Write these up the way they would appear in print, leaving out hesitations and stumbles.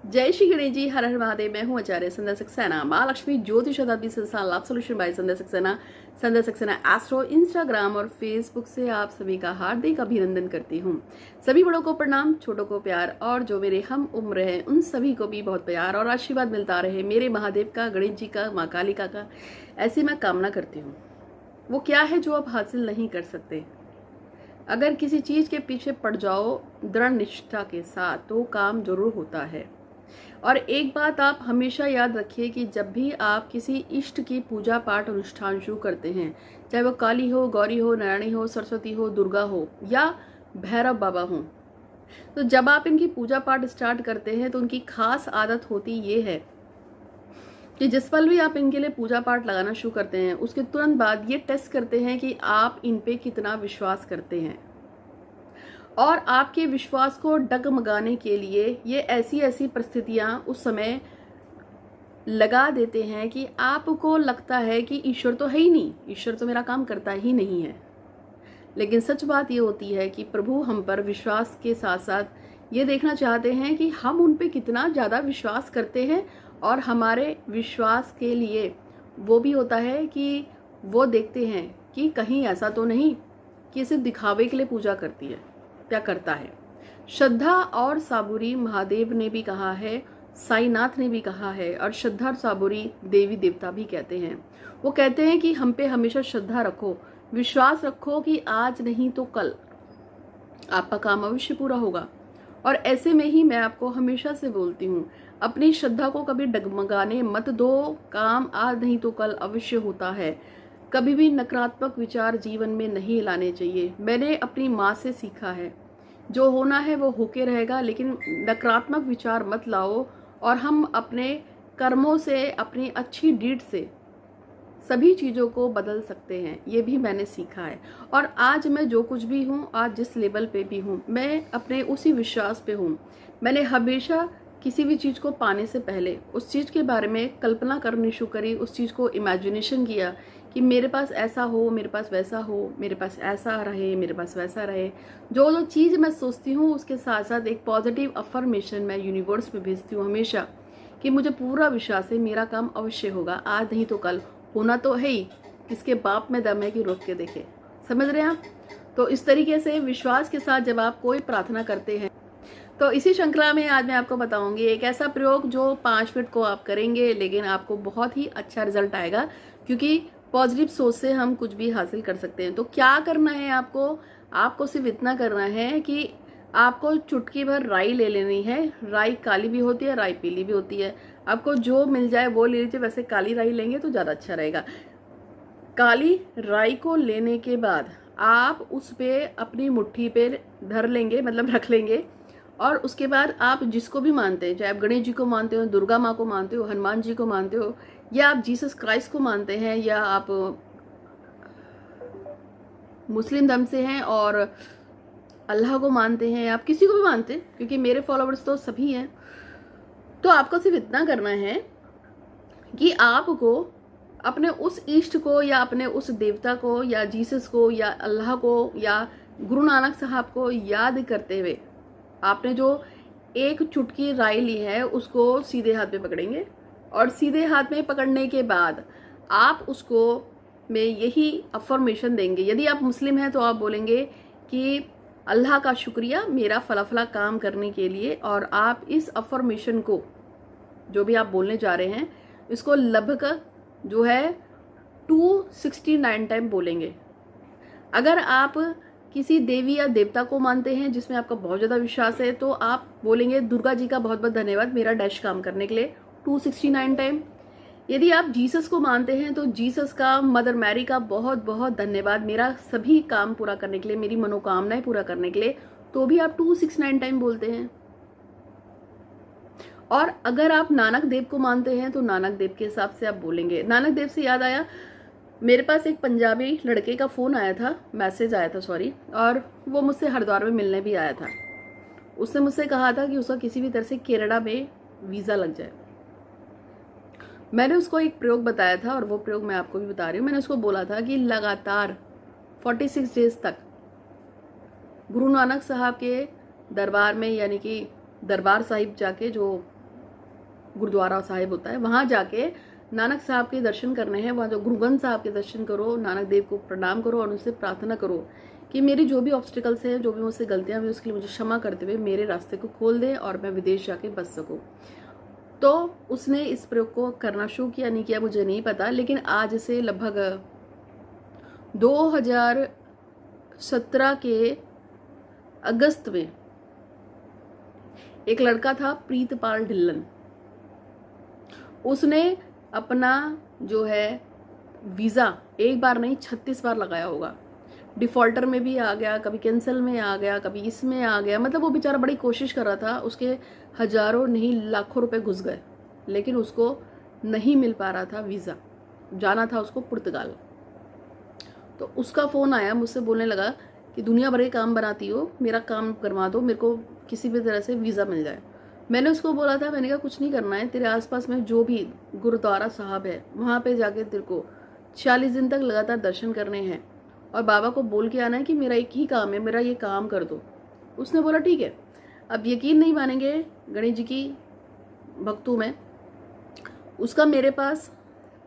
जय श्री गणेश जी। हर हर महादेव। मैं हूँ आचार्य संध्या सक्सेना, माँ लक्ष्मी ज्योतिष शताब्दी संस्थान लाभ सोल्यूशन बाय संध्या सक्सेना एस्ट्रो। इंस्टाग्राम और फेसबुक से आप सभी का हार्दिक अभिनंदन करती हूँ। सभी बड़ों को प्रणाम, छोटों को प्यार, और जो मेरे हम उम्र हैं उन सभी को भी बहुत प्यार और आशीर्वाद मिलता रहे। मेरे महादेव का, गणेश जी का, माँ कालिका का ऐसी मैं कामना करती हूँ। वो क्या है जो आप हासिल नहीं कर सकते? अगर किसी चीज के पीछे पड़ जाओ दृढ़ निष्ठा के साथ तो काम जरूर होता है। और एक बात आप हमेशा याद रखिए कि जब भी आप किसी इष्ट की पूजा पाठ अनुष्ठान शुरू करते हैं, चाहे वो काली हो, गौरी हो, नारायणी हो, सरस्वती हो, दुर्गा हो या भैरव बाबा हो, तो जब आप इनकी पूजा पाठ स्टार्ट करते हैं तो उनकी खास आदत होती ये है कि जिस पल भी आप इनके लिए पूजा पाठ लगाना शुरू करते हैं उसके तुरंत बाद ये टेस्ट करते हैं कि आप इन पे कितना विश्वास करते हैं। और आपके विश्वास को डगमगाने के लिए ये ऐसी ऐसी परिस्थितियां उस समय लगा देते हैं कि आपको लगता है कि ईश्वर तो है ही नहीं, ईश्वर तो मेरा काम करता ही नहीं है। लेकिन सच बात ये होती है कि प्रभु हम पर विश्वास के साथ साथ ये देखना चाहते हैं कि हम उन पे कितना ज़्यादा विश्वास करते हैं। और हमारे विश्वास के लिए वो भी होता है कि वो देखते हैं कि कहीं ऐसा तो नहीं कि इसे दिखावे के लिए पूजा करती है, क्या करता है। श्रद्धा और साबुरी महादेव ने भी कहा है, साईनाथ ने भी कहा है, और श्रद्धा और साबुरी देवी देवता भी कहते हैं। वो कहते हैं कि हम पे हमेशा श्रद्धा रखो, विश्वास रखो कि आज नहीं तो कल आपका काम अवश्य पूरा होगा। और ऐसे में ही मैं आपको हमेशा से बोलती हूँ, अपनी श्रद्धा को कभी डगमगाने मत दो। काम आज नहीं तो कल अवश्य होता है। कभी भी नकारात्मक विचार जीवन में नहीं लाने चाहिए। मैंने अपनी माँ से सीखा है, जो होना है वो होके रहेगा, लेकिन नकारात्मक विचार मत लाओ। और हम अपने कर्मों से, अपनी अच्छी डीड से सभी चीज़ों को बदल सकते हैं, ये भी मैंने सीखा है। और आज मैं जो कुछ भी हूँ, आज जिस लेवल पे भी हूँ, मैं अपने उसी विश्वास पे हूँ। मैंने हमेशा किसी भी चीज़ को पाने से पहले उस चीज़ के बारे में कल्पना करनी शुरू करी, उस चीज़ को इमेजिनेशन किया कि मेरे पास ऐसा हो, मेरे पास वैसा हो, मेरे पास ऐसा रहे, मेरे पास वैसा रहे। जो जो चीज़ मैं सोचती हूँ उसके साथ साथ एक पॉजिटिव अफर्मेशन मैं यूनिवर्स में भेजती हूँ हमेशा, कि मुझे पूरा विश्वास है मेरा काम अवश्य होगा, आज नहीं तो कल होना तो है ही। किसके बाप में दम है कि रोक के देखे। समझ रहे हैं आप? तो इस तरीके से विश्वास के साथ जब आप कोई प्रार्थना करते हैं, तो इसी श्रृंखला में आज मैं आपको बताऊंगी एक ऐसा प्रयोग जो 5 मिनट को आप करेंगे, लेकिन आपको बहुत ही अच्छा रिजल्ट आएगा, क्योंकि पॉजिटिव सोच से हम कुछ भी हासिल कर सकते हैं। तो क्या करना है आपको सिर्फ इतना करना है कि आपको चुटकी भर राई ले लेनी है। राई काली भी होती है, राई पीली भी होती है, आपको जो मिल जाए वो ले लीजिए। वैसे काली राई लेंगे तो ज़्यादा अच्छा रहेगा। काली राई को लेने के बाद आप उस पे अपनी मुट्ठी पे धर लेंगे, मतलब रख लेंगे। और उसके बाद आप जिसको भी मानते हैं, चाहे आप गणेश जी को मानते हो, दुर्गा माँ को मानते हो, हनुमान जी को मानते हो, या आप जीसस क्राइस्ट को मानते हैं, या आप मुस्लिम धर्म से हैं और अल्लाह को मानते हैं, आप किसी को भी मानते हैं, क्योंकि मेरे फॉलोवर्स तो सभी हैं। तो आपको सिर्फ इतना करना है कि आपको अपने उस इष्ट को, या अपने उस देवता को, या जीसस को, या अल्लाह को, या गुरु नानक साहब को याद करते हुए आपने जो एक चुटकी राई ली है उसको सीधे हाथ में पकड़ेंगे। और सीधे हाथ में पकड़ने के बाद आप उसको में यही अफर्मेशन देंगे। यदि आप मुस्लिम हैं तो आप बोलेंगे कि अल्लाह का शुक्रिया मेरा फला फला काम करने के लिए। और आप इस अफर्मेशन को, जो भी आप बोलने जा रहे हैं, इसको लगभग जो है 269 टाइम बोलेंगे। अगर आप किसी देवी या देवता को मानते हैं जिसमें आपका बहुत ज़्यादा विश्वास है, तो आप बोलेंगे दुर्गा जी का बहुत बहुत धन्यवाद मेरा डैश काम करने के लिए 269 टाइम। यदि आप जीसस को मानते हैं तो जीसस का, मदर मैरी का बहुत बहुत धन्यवाद मेरा सभी काम पूरा करने के लिए, मेरी मनोकामनाएं पूरा करने के लिए, तो भी आप 269 टाइम बोलते हैं। और अगर आप नानक देव को मानते हैं तो नानक देव के हिसाब से आप बोलेंगे। नानक देव से याद आया, मेरे पास एक पंजाबी लड़के का फ़ोन आया था, मैसेज आया था सॉरी, और वो मुझसे हरिद्वार में मिलने भी आया था। उसने मुझसे कहा था कि उसका किसी भी तरह से केरला में वीज़ा लग जाए। मैंने उसको एक प्रयोग बताया था, और वो प्रयोग मैं आपको भी बता रही हूँ। मैंने उसको बोला था कि लगातार 46 डेज तक गुरु नानक साहब के दरबार में, यानी कि दरबार साहिब जाके जो गुरुद्वारा साहिब होता है, वहाँ जाके नानक साहब के दर्शन करने हैं। वहाँ जो गुरु ग्रंथ साहब के दर्शन करो, नानक देव को प्रणाम करो और उनसे प्रार्थना करो कि मेरी जो भी ऑब्स्टिकल्स हैं, जो भी मुझसे गलतियाँ हुई, उसके लिए मुझे क्षमा करते हुए मेरे रास्ते को खोल दे और मैं विदेश जाके बच सकूँ। तो उसने इस प्रयोग को करना शुरू किया, नहीं किया मुझे नहीं पता, लेकिन आज से लगभग 2017 के अगस्त में एक लड़का था प्रीतपाल ढिल्लन, उसने अपना जो है वीज़ा एक बार नहीं 36 बार लगाया होगा। डिफ़ॉल्टर में भी आ गया, कभी कैंसिल में आ गया, कभी इसमें आ गया। मतलब वो बेचारा बड़ी कोशिश कर रहा था, उसके हजारों नहीं लाखों रुपए घुस गए, लेकिन उसको नहीं मिल पा रहा था वीज़ा। जाना था उसको पुर्तगाल। तो उसका फ़ोन आया, मुझसे बोलने लगा कि दुनिया भर के काम बनाती हो, मेरा काम करवा दो, मेरे को किसी भी तरह से वीज़ा मिल जाए। मैंने उसको बोला था, मैंने कहा कुछ नहीं करना है, तेरे आसपास में जो भी गुरुद्वारा साहब है वहाँ पे जाके तेरे को 40 दिन तक लगातार दर्शन करने हैं और बाबा को बोल के आना है कि मेरा एक ही काम है, मेरा ये काम कर दो। उसने बोला ठीक है। अब यकीन नहीं मानेंगे, गणेश जी की भक्त हूँ मैं, उसका मेरे पास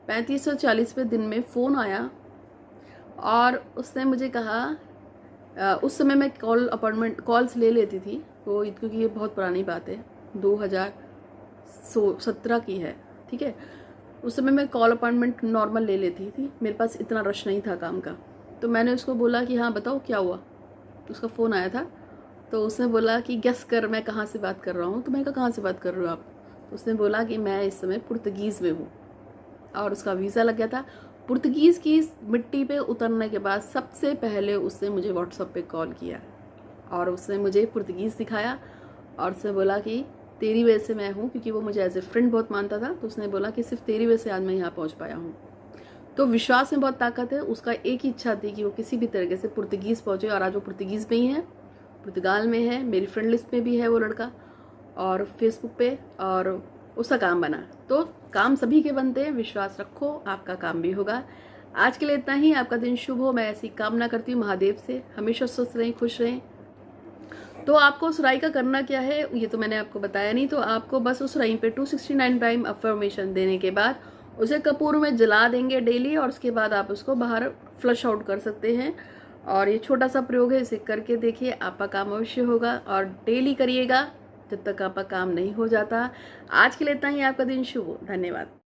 3540वें दिन में फ़ोन आया और उसने मुझे कहा, उस समय मैं कॉल्स ले लेती थी, तो क्योंकि ये बहुत पुरानी बात है, 2017 की है, ठीक है। उस समय मैं कॉल अपॉइंटमेंट नॉर्मल ले लेती थी, मेरे पास इतना रश नहीं था काम का। तो मैंने उसको बोला कि हाँ बताओ क्या हुआ। उसका फ़ोन आया था, तो उसने बोला कि गेस कर मैं कहाँ से बात कर रहा हूँ। तो मैंने कहा कहाँ से बात कर रहे हो आप। तो उसने बोला कि मैं इस समय पुर्तगीज़ में हूँ और उसका वीज़ा लग गया था। पुर्तगीज़ की मिट्टी पे उतरने के बाद सबसे पहले उसने मुझे व्हाट्सएप पे कॉल किया और उसने मुझे पुर्तगीज़ सिखाया और उसने बोला कि तेरी वजह से मैं हूँ, क्योंकि वो मुझे एज ए फ्रेंड बहुत मानता था। तो उसने बोला कि सिर्फ तेरी वजह से आज मैं यहाँ पहुँच पाया हूँ। तो विश्वास में बहुत ताकत है। उसका एक ही इच्छा थी कि वो किसी भी तरीके से पुर्तगीज़ पहुँचे और आज वो पुर्तगीज़ में ही है, पुर्तगाल में है, मेरी फ्रेंड लिस्ट में भी है वो लड़का और फेसबुक पे, और उसका काम बना। तो काम सभी के बनते हैं, विश्वास रखो आपका काम भी होगा। आज के लिए इतना ही। आपका दिन शुभ हो, मैं ऐसी कामना करती हूँ महादेव से। हमेशा स्वस्थ रहें, खुश रहें। तो आपको उस राई का करना क्या है ये तो मैंने आपको बताया नहीं। तो आपको बस उस राई पे 269 टाइम अफर्मेशन देने के बाद उसे कपूर में जला देंगे डेली, और उसके बाद आप उसको बाहर फ्लश आउट कर सकते हैं। और ये छोटा सा प्रयोग है, इसे करके देखिए, आपका काम अवश्य होगा। और डेली करिएगा जब तक आपका काम नहीं हो जाता। आज के लिए इतना ही। आपका दिन शुभ हो। धन्यवाद।